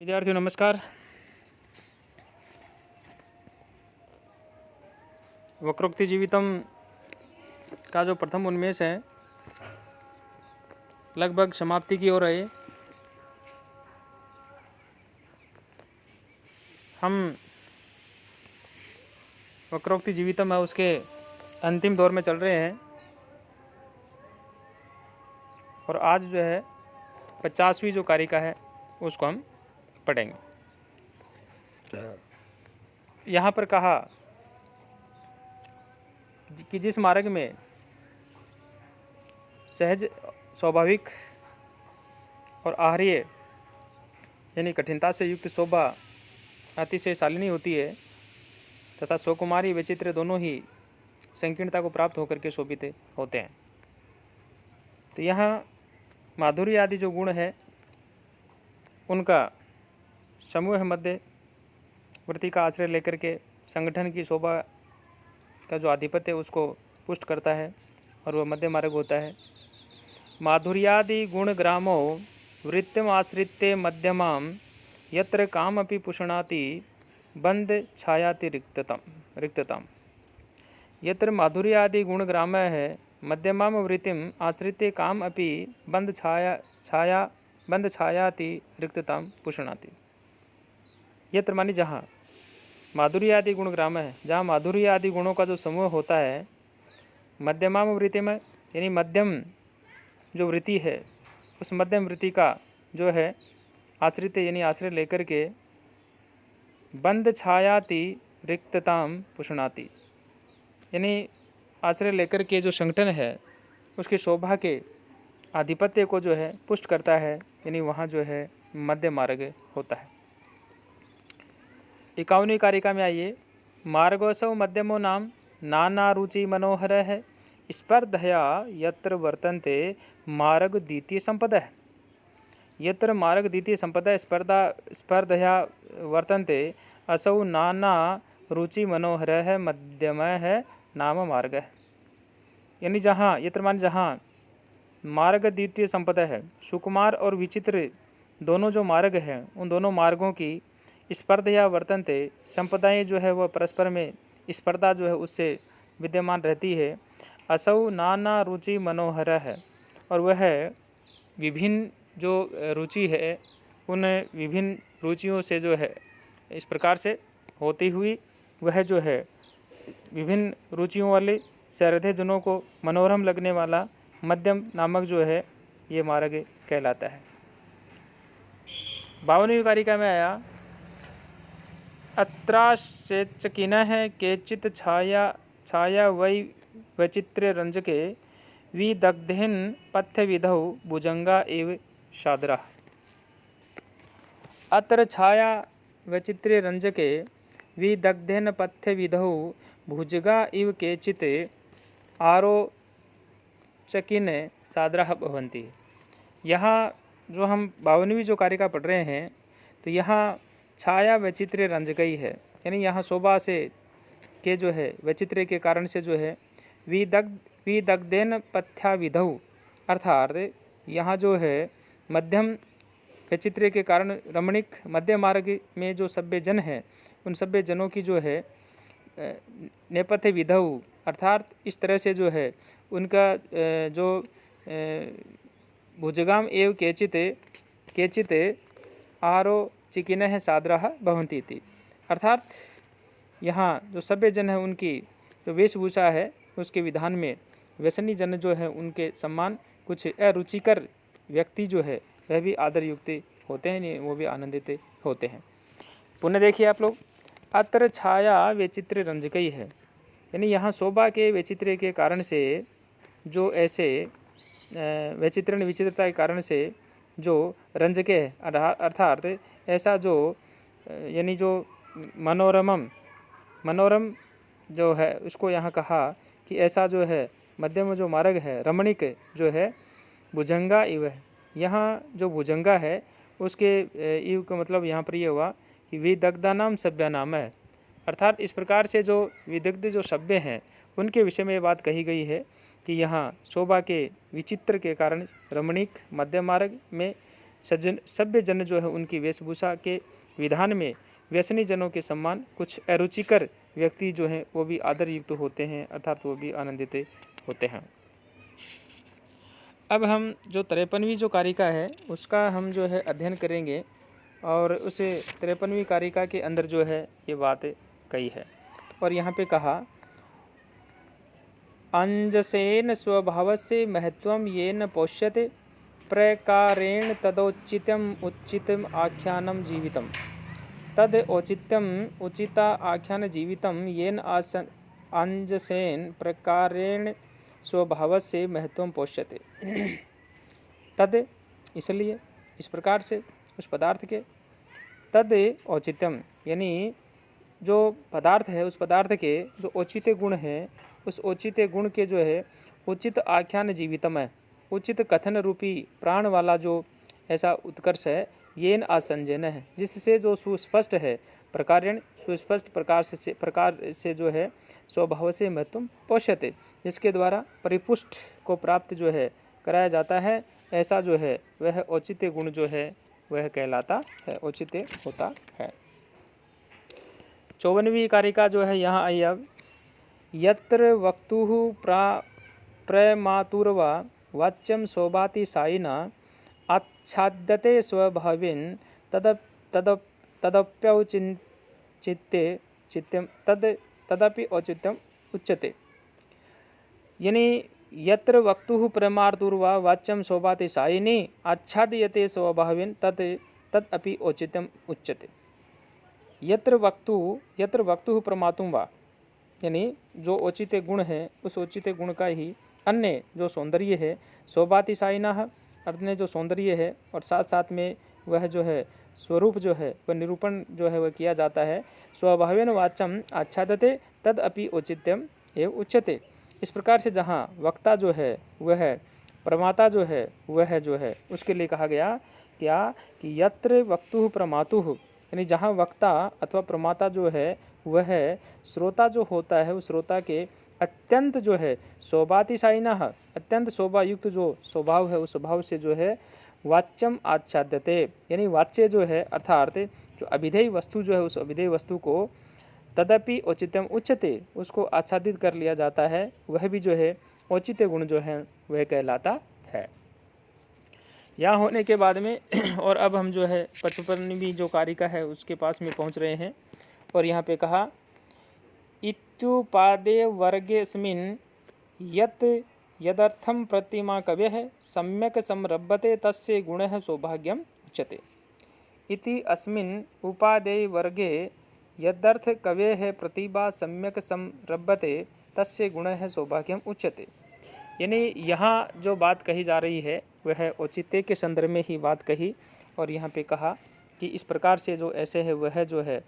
विद्यार्थियों नमस्कार। वक्रोक्ति जीवितम का जो प्रथम उन्मेष है लगभग समाप्ति की ओर है। हम वक्रोक्ति जीवितम है उसके अंतिम दौर में चल रहे हैं और आज जो है 50वीं जो कारिका है उसको हम पढ़ेंगे। यहाँ पर कहा कि जिस मार्ग में सहज स्वाभाविक और आहार्य यानी कठिनता से युक्त शोभा अतिशय शालिनी होती है तथा सुकुमारी विचित्र दोनों ही संकीर्णता को प्राप्त होकर के शोभित होते हैं। तो यहाँ माधुर्य आदि जो गुण है उनका समूह मध्य वृत्ति का आश्रय लेकर के संगठन की शोभा का जो आधिपत्य है उसको पुष्ट करता है और वह मध्य मार्ग होता है। माधुर्यादि गुण ग्रामो वृत्तिम आश्रित्य मध्यमाम यत्र कामपि पुषणाति बंध छायाति रिक्तताम। यत्र माधुर्यादि गुण ग्राम है मध्यमाम वृत्तिम आश्रित्य काम अपि बंध छायाति रिक्तताम पुषणाति। यत्र मानी जहाँ माधुर्य आदि गुण ग्राम है, जहाँ माधुर्य आदि गुणों का जो समूह होता है, मध्यमाम वृत्ति में यानी मध्यम जो वृत्ति है उस मध्यम वृत्ति का जो है आश्रित यानी आश्रय लेकर के बंध छायाति रिक्तताम पुषणाति यानी आश्रय लेकर के जो संगठन है उसकी शोभा के आधिपत्य को जो है पुष्ट करता है, यानी वहाँ जो है मध्य मार्ग होता है। 51वीं कारिका में आइए। मार्गोसौ मध्यमो नाम नाना रुचि मनोहर है स्पर्धया यत्र वर्तन्ते मार्ग द्वितीय संपदा है। यत्र मार्ग द्वितीय संपदा स्पर्धया वर्तन्ते असौ नाना रुचि मनोहर है मध्यम है नाम मार्ग है। यानी जहाँ यत्र मान जहाँ मार्ग द्वितीय संपदा है, सुकुमार और विचित्र दोनों जो मार्ग हैं उन दोनों मार्गों की स्पर्धा वर्तन्ते संपदाएँ जो है वह परस्पर में स्पर्धा जो है उससे विद्यमान रहती है। असौ नाना रुचि मनोहर है और वह विभिन्न जो रुचि है उन विभिन्न रुचियों से जो है इस प्रकार से होती हुई वह जो है विभिन्न रुचियों वाले सहृदय जनों को मनोरम लगने वाला मध्यम नामक जो है ये मार्ग कहलाता है। 52वीं कारिका में आया। अत्राश्चकिनः केचित् छाया वै वैचित्र्य रंजके विदग्धेन पथ्य विधौ भुजंगा एव सादरः। अत्र छाया वैचित्र्य रंजके विदग्धेन पथ्य विधौ भुजगा इव केचित् आरोचकिन सादरः भवन्ति। यहाँ जो हम 52वीं जो कारिका पढ़ रहे हैं तो यहाँ छाया वैचित्र्य रंजकई है, यानी यहाँ शोभा से के जो है वैचित्र्य के कारण से जो है विदग्धेन पथ्या विधौ अर्थात यहाँ जो है मध्यम वैचित्र्य के कारण रमणीक मध्य मार्ग में जो सभ्य जन है उन सभ्य जनों की जो है नेपथ्य विधौ अर्थात इस तरह से जो है उनका जो भुजगाम एव केचित आरोचिकिनः सादरः भवन्ति इति। अर्थात यहाँ जो सभ्य जन है उनकी जो वेशभूषा है उसके विधान में व्यसनी जन जो है उनके सम्मान कुछ अरुचिकर व्यक्ति जो है वह भी आदर युक्त होते हैं, वो भी आनंदित होते हैं। पुनः देखिए आप लोग, अत्र छाया वैचित्र्य रंजकई है, यानी यहाँ शोभा के वैचित्र्य के कारण से जो ऐसे वैचित्रण विचित्रता के कारण से जो रंजके है अर्थात ऐसा जो यानी जो मनोरम जो है उसको यहाँ कहा कि ऐसा जो है मध्यम जो मार्ग है रमणीक जो है भुजंगा इव है। यहाँ जो भुजंगा है उसके इव का मतलब यहाँ पर ये हुआ कि विदग्धा नाम सभ्य नाम है, अर्थात इस प्रकार से जो विदग्ध जो सभ्य हैं उनके विषय में ये बात कही गई है कि यहाँ शोभा के विचित्र के कारण रमणीक मध्य मार्ग में सज्जन सभ्य जन जो है उनकी वेशभूषा के विधान में व्यसनी जनों के सम्मान, कुछ अरुचिकर व्यक्ति जो हैं वो भी आदर युक्त होते हैं, अर्थात वो भी आनंदित होते हैं। अब हम जो 53वीं जो कारिका है उसका हम जो है अध्ययन करेंगे और उस 53वीं कारिका के अंदर जो है ये बात कही है। और यहाँ पे कहा, अंजसेन स्वभावस्य महत्वं येन पोष्यते प्रकारेण तदौचित्यम उचितम आख्यानम जीवितम तद औचित्यम उचिता आख्यान जीवितम येन अंजसेन प्रकारेण स्वभावस्य महत्वं पोष्यते। तद इसलिए, इस प्रकार से उस पदार्थ के, तद औचित्यम यानी जो पदार्थ है उस पदार्थ के जो औचित्य गुण है उस औचित्य गुण के जो है उचित आख्यान जीवितम है, उचित कथन रूपी प्राण वाला जो ऐसा उत्कर्ष है, येन आसंजन है जिससे जो सुस्पष्ट है, प्रकारेण सुस्पष्ट प्रकार से जो है स्वभाव से महत्व पोष्यते जिसके द्वारा परिपुष्ट को प्राप्त जो है कराया जाता है, ऐसा जो है वह औचित्य गुण जो है वह कहलाता है, औचित्य होता है। 54वीं कारिका जो है यहाँ आई अब, यत्र वक्तुः प्रमातुर्वा वाच्यम शोभाति सायिना आच्छाद्यते स्वभावेन तदपि औचित्यम उच्यते। यानी यत्र वक्तुः प्रमातुर्वा वाच्यम शोभाति सायिनी आच्छाद्यते स्वभावेन तदपि औचित्यम उच्यते। यत्र वक्तुः प्रमातुं वा यानी जो औचित्य गुण है उस औचित्य गुण का ही अन्य जो सौंदर्य है, शोभाति सायिनः अन्य जो सौंदर्य है और साथ साथ में वह जो है स्वरूप जो है वह निरूपण जो है वह किया जाता है, स्वभावेन वाच्यम आच्छादते तद अपि औचित्यम एव उच्यते। इस प्रकार से जहाँ वक्ता जो है वह प्रमाता जो है उसके लिए कहा गया क्या कि यत्र वक्तुः प्रमातुः यानी जहाँ वक्ता अथवा प्रमाता जो है वह श्रोता जो होता है उस श्रोता के अत्यंत जो है शोभातिशायिनः अत्यंत शोभायुक्त जो स्वभाव है उस स्वभाव से जो है वाच्यम आच्छाद्यते यानी वाच्य जो है अर्थात जो अभिधेय वस्तु जो है उस अभिधेय वस्तु को तदपि औचित्यम उच्यते उसको आच्छादित कर लिया जाता है, वह भी जो है औचित्य गुण जो है वह कहलाता है। यहाँ होने के बाद में और अब हम जो है 55वीं जो कारिका है उसके पास में पहुँच रहे हैं और यहाँ पे कहा, इत्युपादे वर्गेऽस्मिन् यत् यदर्थं प्रतिमा कवयः सम्यक् संरभते तस्य गुणः सौभाग्यम उच्यते। इति अस्मिन् उपादेय वर्गे यदर्थ कवयः प्रतिभा सम्यक् संरभते तस्य गुणः सौभाग्यम उच्यते। यानी यहाँ जो बात कही जा रही है वह औचित्य के संदर्भ में ही बात कही और यहाँ पे कहा कि इस प्रकार से जो ऐसे है वह जो है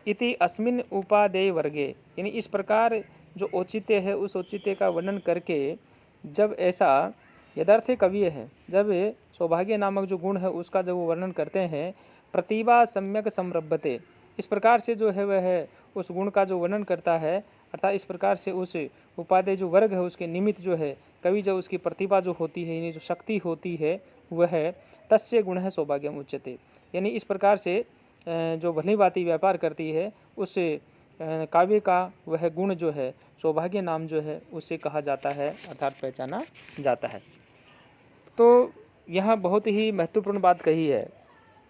इति अस्मिन् उपादेय वर्गे यानी इस प्रकार जो औचित्य है उस औचित्य का वर्णन करके जब ऐसा यदार्थ कवि है जब सौभाग्य नामक जो गुण है उसका जब वो वर्णन करते हैं, प्रतिभा सम्यक संरभते इस प्रकार से जो है वह उस गुण का जो वर्णन करता है, अर्थात इस प्रकार से उस उपादेय जो वर्ग है उसके निमित्त जो है कवि जो उसकी प्रतिभा जो होती है यानी जो शक्ति होती है वह तस्य गुण है सौभाग्यम उच्यते। यानी इस प्रकार से जो भली भांति व्यापार करती है उस काव्य का वह गुण जो है सौभाग्य नाम जो है उसे कहा जाता है अर्थात पहचाना जाता है। तो यह बहुत ही महत्वपूर्ण बात कही है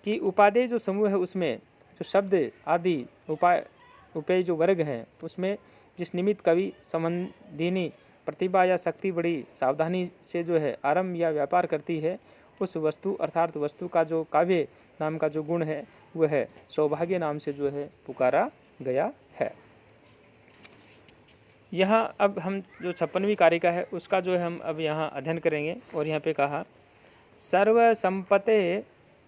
कि उपादेय जो समूह है उसमें जो शब्द आदि उपेय जो वर्ग हैं उसमें जिस निमित्त कवि संबंधिनी प्रतिभा या शक्ति बड़ी सावधानी से जो है आरंभ या व्यापार करती है उस वस्तु अर्थात वस्तु का जो काव्य नाम का जो गुण है वह सौभाग्य नाम से जो है पुकारा गया है। यहाँ अब हम जो 56वीं कारिका है उसका जो है हम अब यहाँ अध्ययन करेंगे और यहाँ पे कहा, सर्व संपते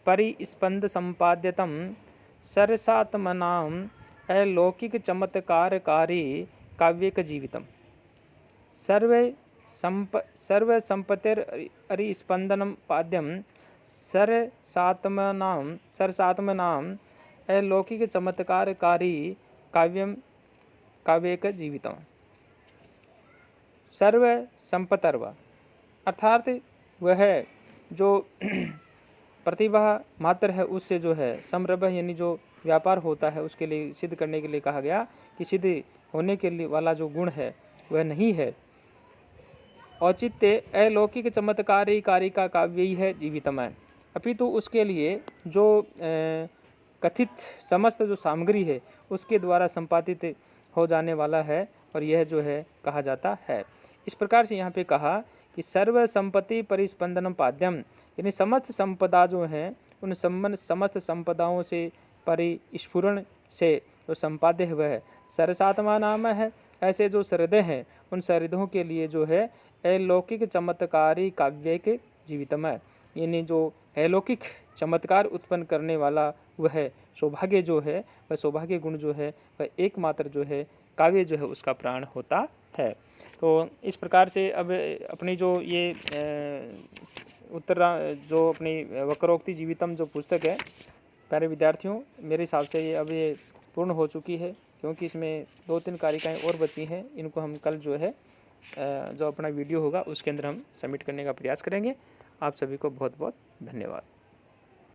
परिस्पंद संपाद्यतम सरसात्मनाम अलौकिक चमत्कारकारी काव्यक जीवितम। सर्व संपत्तिरिस्पंदनम पाद्यम सरसात्मनाम अलौकिक चमत्कारकारी काव्यक जीवितम। सर्व संपतर्व अर्थात वह जो प्रतिभा मात्र है उससे जो है समरभ यानी जो व्यापार होता है उसके लिए सिद्ध करने के लिए कहा गया कि सिद्ध होने के लिए वाला जो गुण है वह नहीं है। औचित्य अलौकिक चमत्कारी कारिका काव्य ही है जीवितमय, अपितु उसके लिए जो कथित समस्त जो सामग्री है उसके द्वारा संपादित हो जाने वाला है, और यह जो है कहा जाता है। इस प्रकार से यहाँ पे कहा कि सर्व संपत्ति परिस्पंदनम पाद्यम, यानी समस्त संपदा जो हैं उन समस्त संपदाओं से परिस्फुरण से जो संपाद्य है वह सरसात्मा नाम है। ऐसे जो हृदय हैं उन हृदयों के लिए जो है अलौकिक चमत्कारी काव्य के जीवितमय, यानी जो अलौकिक चमत्कार उत्पन्न करने वाला वह सौभाग्य जो है, वह सौभाग्य गुण जो है वह एकमात्र जो है काव्य जो है उसका प्राण होता है। तो इस प्रकार से अब अपनी जो ये जो अपनी वक्रोक्ति जीवितम जो पुस्तक है प्यारे विद्यार्थियों, मेरे हिसाब से ये पूर्ण हो चुकी है, क्योंकि इसमें 2-3 कारिकाएँ और बची हैं। इनको हम कल जो है जो अपना वीडियो होगा उसके अंदर हम सबमिट करने का प्रयास करेंगे। आप सभी को बहुत बहुत धन्यवाद।